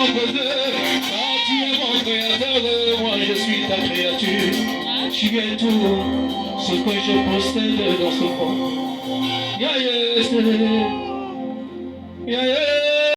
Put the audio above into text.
composé. Quand tu es mon créateur, moi je suis ta créature. Tu es tout ce que je possède dans ce monde. Yeah, yeah, yeah, yeah.